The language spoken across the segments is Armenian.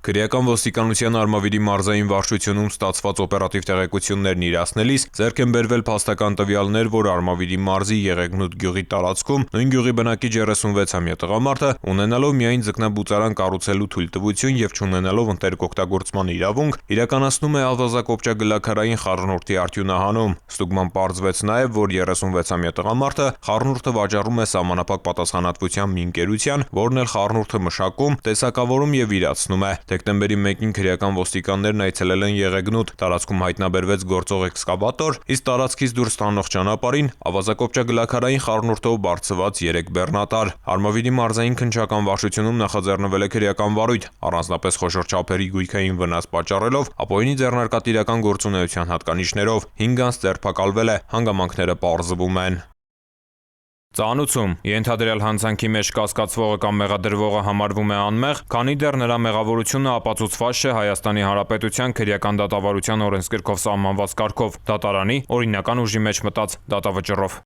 Քրեական ոստիկանության Արմավիրի մարզային վարչությունում ստացված օպերատիվ տեղեկություններն իրացնելիս ձեռք են բերվել փաստական տվյալներ, որ Արմավիրի մարզի Եղեգնուտ գյուղի տարածքում նույն գյուղի բնակիչ 36-ամյա տղամարդը, ունենալով միայն ձկնաբուծարան կառուցելու թույլտվություն եւ չունենալով ընտերոկօգտագործման իրավունք, իրականացնում է ավազակոպճագլաքարային խառնուրդի արդյունահանում։ Ստուգման պարզվեց նաեւ, որ 36-ամյա տղամարդը խառնուրդը վաճառում է սահմանափակ պատասխանատվության մի ընկերության, որն էլ խառնուրդը մշակում, տեսակավորում եւ իրացնում է։ Դեկտեմբերի 1-ին քրեական ոստիկաններն այցելել են Եղեգնուտ, տարածքում հայտնաբերվեց գործող էքսկավատոր, իսկ տարածքից դուրս տանող ճանապարհին ավազակոպճագլաքարային խառնուրդով բարձված 3 բեռնատար։ Արմավիրի մարզային քննչական վարչությունում նախաձեռնվել է քրեական վարույթ, առանձնապես խոշոր չափերի գույքային վնաս պատճառելով ապօրինի ձեռնարկատիրական գործունեության հատկանիշներով 5 անձ ձերբակալվել է, հանգամանքները պարզվում են։ Ծանուցում ենթադրյալ հանցանքի մեջ կասկածվողը կամ մեղադրվողը համարվում է անմեղ, քանի դեռ նրա մեղավորությունը ապացուցված չէ Հայաստանի Հանրապետության քրեական դատավարության օրենսգրքով սահմանված կարգով, դատարանի օրինական ուժի մեջ մտած դատավճռով։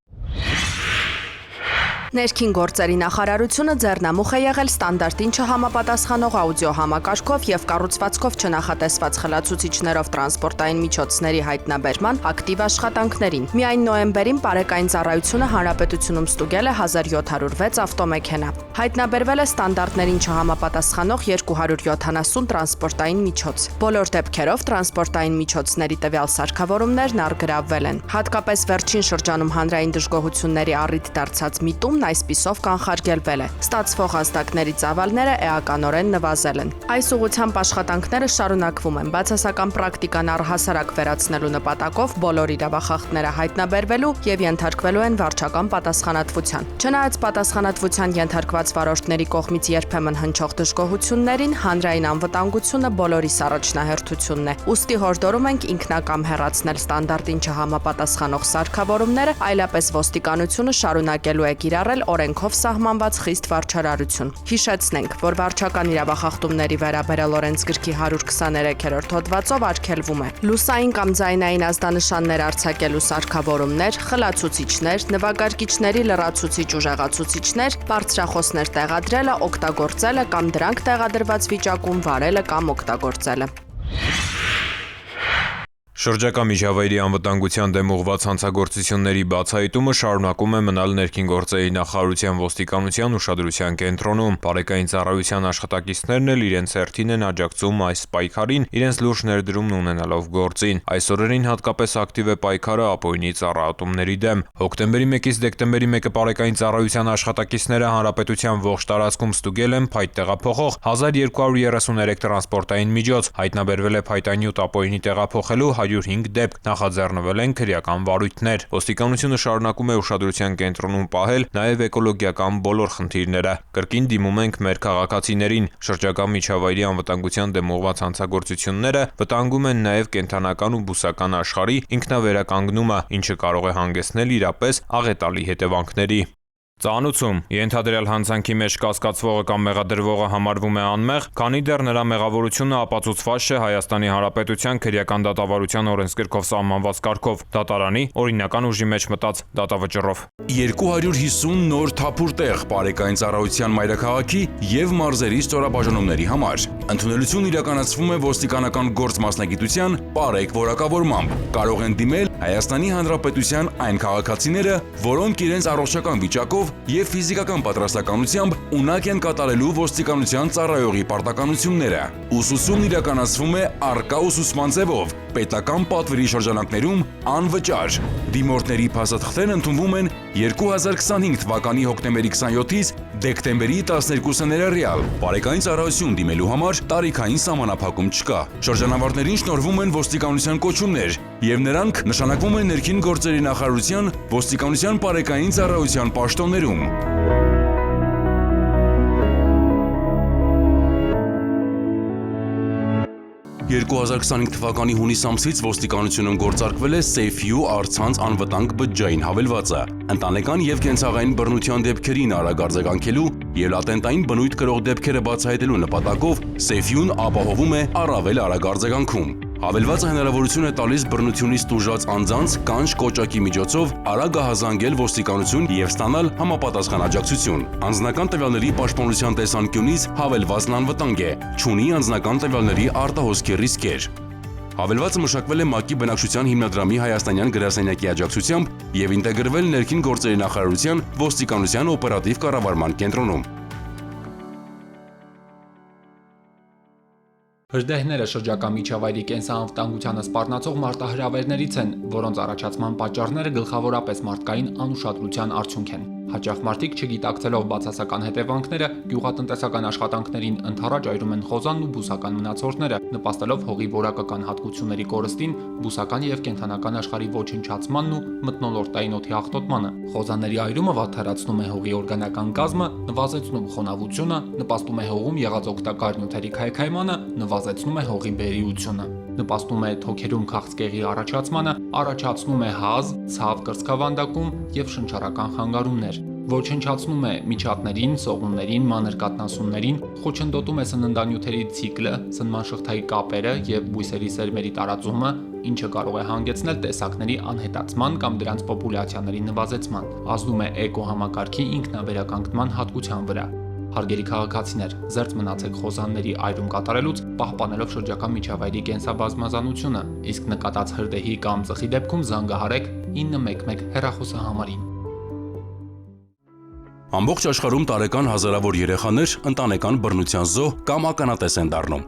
Ներքին գործերի նախարարությունը ձեռնամուխ է եղել ստանդարտին չհամապատասխանող աուդիո համակարգով եւ կառուցվածքով չնախատեսված խլացուցիչներով տրանսպորտային միջոցների հայտնաբերման ակտիվ աշխատանքներին։ Միայն նոյեմբերին Պարեկային ծառայությունը հանրապետությունում ստուգել է 1706 ավտոմեքենա։ Հայտնաբերվել է ստանդարտներին չհամապատասխանող 270 տրանսպորտային միջոց։ Բոլոր դեպքերով տրանսպորտային միջոցների տվյալ սարքավորումներն առգրավվել են։ Հատկապես վերջին շրջանում հանրային դժգոհությունների առիթ դարձած միտում այսպիսով կանխարգելվել է։ Ստացվող ազդակների ծավալները էականորեն նվազել են։ Այս ուղղությամբ աշխատանքները շարունակվում են, բացասական պրակտիկան առհասարակ վերացնելու նպատակով բոլոր իրավախախտները հայտնաբերվելու եւ ենթարկվելու են վարչական պատասխանատվության։ Չնայած պատասխանատվության ենթարկված վարորդների կողմից երբեմն հնչող դժգոհություններին, հանրային անվտանգությունը բոլորիս առաջնահերթությունն է։ Ուստի հորդորում ենք ինքնակամ հեռացնել ստանդարտին չհամապատասխանող սարքավորումները, այլապես ոստիկանությունը շարունակելու է կիրառել օրենքով սահմանված խիստ վարչարարություն։ Հիշեցնենք, որ վարչական իրավախախտումների վերաբերյալ օրենսգրքի 123-րդ հոդվածով արգելվում է լուսային կամ ձայնային ազդանշաններ արձակելու սարքավորումներ, խլացուցիչներ, նվագարկիչների լրացուցիչ ուժեղացուցիչներ, բարձրախոսներ տեղադրելը, օգտագործելը կամ դրանք տեղադրված վիճակում վարելը կամ օգտագործելը։ Շրջակա միջավայրի անվտանգության դեմ ուղղված հանցագործությունների բացահայտումը շարունակում է մնալ ներքին գործերի նախարարության ոստիկանության ուշադրության կենտրոնում։ Պարեկային ծառայության աշխատակիցներն էլ իրենց հերթին են աջակցում այս պայքարին, իրենց լուրջ ներդրումն ունենալով գործին։ Այս օրերին հատկապես ակտիվ է պայքարը ապօրինի ծառայատումների դեմ։ Հոկտեմբերի 1-ից դեկտեմբերի 1-ը Պարեկային ծառայության աշխատակիցները հանրապետության ողջ տարածքում ստուգել են փայտ տեղափոխող 1233 տրանսպորտային միջոց, հայտնաբերվել է փայտանյութ ապօրինի տեղափոխելու 105 դեպք, նախաձեռնվել են քրեական վարույթներ։ Ոստիկանությունը շարունակում է ուշադրության կենտրոնում պահել նաև էկոլոգիական բոլոր խնդիրները։ Կրկին դիմում ենք մեր քաղաքացիներին։ Շրջակա միջավայրի անվտանգության դեմ ուղղված հանցագործությունները վտանգում են նաև կենդանական ու բուսական աշխարհի ինքնավերականգնումը, ինչը կարող է հանգեցնել իրապես աղետալի հետևանքների։ Ծանուցում ենթադրյալ հանցանքի մեջ կասկածվողը կամ մեղադրվողը համարվում է անմեղ, քանի դեռ նրա մեղավորությունը ապացուցված չէ Հայաստանի Հանրապետության քրեական դատավարության օրենսգրքով սահմանված կարգով, դատարանի օրինական ուժի մեջ մտած դատավճռով։ 250 նոր թափուր տեղ Պարեկային ծառայության մայրաքաղաքի եւ մարզերի ստորաբաժանումների համար։ Ընդունելություն իրականացվում է ոստիկանական գործ մասնագիտության Պարեկ որակավորմամբ։ Կարող են դիմել Հայաստանի Հանրապետության այն քաղաքացիները, որոնք իրենց առողջական վիճակով եւ ֆիզիկական պատրաստականությամբ ունակ են կատարելու ոստիկանության ծառայողի պարտականությունները։ Ուսուցումն իրականացվում է առկա ուսուցման ձևով, պետական պատվերի շրջանակներում անվճար։ Դիմորդների փաստաթղթերն ընդունվում են 2025 թվականի հոկտեմբերի 27-ից դեկտեմբերի 12-ը ներառյալ։ Պարեկային ծառայություն դիմելու համար տարիքային սահմանափակում չկա։ Շրջանավարտներին շնորհվում են ոստիկանության կոչումներ, եւ նրանք նշանակվում են ներքին գործերի նախարարության ոստիկանության պարեկային ծառայության պաշտոններում։ 2025 թվականի հունիս ամսից ոստիկանությունում գործարկվել է SafeU առցանց անվտանգ բջջային հավելվածը։ Ընտանեկան եւ կենցաղային բռնության դեպքերին արագ արձագանքելու եւ լատենտային բնույթ կրող դեպքերը բացահայտելու նպատակով SafeU-ն ապահովում է առավել արագ արձագանքում։ Հավելվածը հնարավորություն է տալիս բռնությունից տուժած անձանց կանչ կոճակի միջոցով արագ հազանգել ոստիկանություն եւ ստանալ համապատասխան աջակցություն։ Անձնական տվյալների պաշտպանության տեսանկյունից հավելվածն անվտանգ է, չունի անձնական տվյալների արտահոսքի ռիսկեր։ Հավելվածը մշակվել է ՄԱԿ-ի բնակչության հիմնադրամի հայաստանյան գրասենյակի աջակցությամբ եւ ինտեգրվել ներքին գործերի նախարարության ոստիկանության օպերատիվ կառավարման կենտրոնում։ Հրդեհները շրջակա միջավայրի կենսանվտանգությանը սպառնացող մարտահրավերներից են, որոնց առաջացման պատճառները գլխավորապես մարդկային անուշադրության արդյունք են։ Հաճախ մարդիկ չգիտակցելով բացասական հետևանքները գյուղատնտեսական աշխատանքներին ընդառաջ այրում են խոզանն ու բուսական մնացորդները, նպաստելով հողի որակական հատկությունների կորստին, բուսական եւ կենդանական աշխարհի ոչնչացմանն ու մթնոլորտային օդի աղտոտմանը։ Խոզաների այրումը վատթարացնում է հողի օրգանական կազմը, նվազեցնում խոնավությունը, նպաստում է հողում եղած օգտակար նյութերի քայքայմանը, նվազեցնում է հողի բերիությունը, նպաստում է թոքերում քաղցկեղի առաջացմանը, առաջացնում է հազ, ցավ կրծքավանդակում եւ շնչառական խանգարումներ, ոչնչացնում է միջատներին, սողուններին, մանր կաթնասուններին, խոչընդոտում է սննդանյութերի ցիկլը, սնման շղթայի կապերը եւ բույսերի սերմերի տարածումը, ինչը կարող է հանգեցնել տեսակների անհետացման կամ դրանց պոպուլյացիաների նվազեցման, ազդում է էկոհամակարգի ինքնավերականգնման հատկության վրա։ Հարգելի քաղաքացիներ, զերծ մնացեք խոզանների այրում կատարելուց, պահպանելով շրջակա միջավայրի կենսաբազմազանությունը, իսկ նկատած հրդեհի կամ ծխի դեպքում զանգահարեք 911 հեռախոսահամարին։ Ամբողջ աշխարհում տարեկան հազարավոր երեխաներ ընտանեկան բռնության զոհ կամ ականատես են դառնում։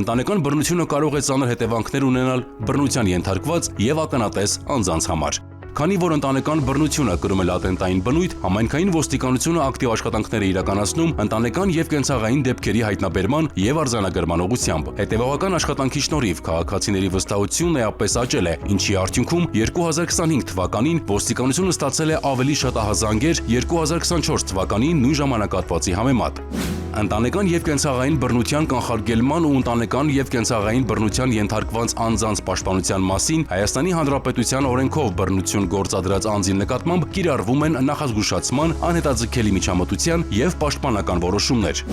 Ընտանեկան բռնությունը կարող է ծանր հետևանքներ ունենալ բռնության ենթարկված եւ ականատես անձանց համար։ Քանի որ ընտանեկան բռնությունը կրում է լատենտային բնույթ, համայնքային ոստիկանությունը ակտիվ աշխատանքներ է իրականացնում ընտանեկան եւ կենցաղային դեպքերի հայտնաբերման եւ արձանագրման ուղղությամբ։ Հետևողական աշխատանքի շնորհիվ քաղաքացիների վստահությունն էապես աճել է, ինչի արդյունքում 2025 թվականին ոստիկանությունը ստացել է ավելի շատ ահազանգեր 2024 թվականի նույն ժամանակահատվածի համեմատ։ Ընտանեկան եւ կենցաղային բռնության կանխարգելման ու ընտանեկան եւ կենցաղային բռնության ենթարկված անձանց պաշտպանության մասին Հայաստանի Հանրապետության օրենքով բռնություն գործադրած անձի նկատմամբ կիրառվում են նախազգուշացման, անհետաձգելի միջամտության եւ պաշտպանական որոշումներ։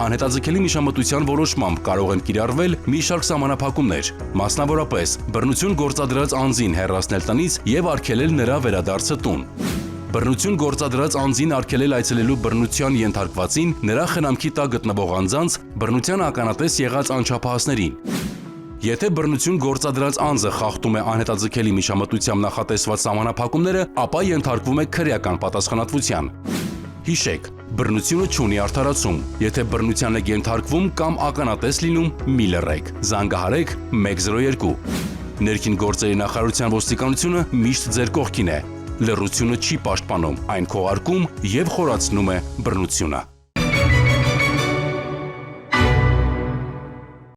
Անհետաձգելի միջամտության որոշմամբ կարող են կիրառվել մի շարք սահմանափակումներ, մասնավորապես բռնություն գործադրած անձին հեռացնել տնից եւ արգելել նրա վերադարձը տուն։ Բռնություն գործադրած անձին արգելել այցելելու բռնության ենթարկվածին, նրա խնամքի տակ գտնվող անձանց, բռնության ականատես եղած անչափահասներին։ Եթե բռնություն գործադրած անձը խախտում է անհետաձգելի միջամտությամբ նախատեսված սահմանափակումները, ապա ենթարկվում է քրեական պատասխանատվության։ Հիշեք, բռնությունը չունի արդարացում։ Եթե բռնության եք ենթարկվում կամ ականատես լինում, մի լռեք, զանգահարեք 102։ Ներքին գործերի նախարարության ոստիկանությունը միշտ ձեր կողքին է։ Լռությունը չի պաշտպանում, այն քողարկում եւ խորացնում է բռնությունը։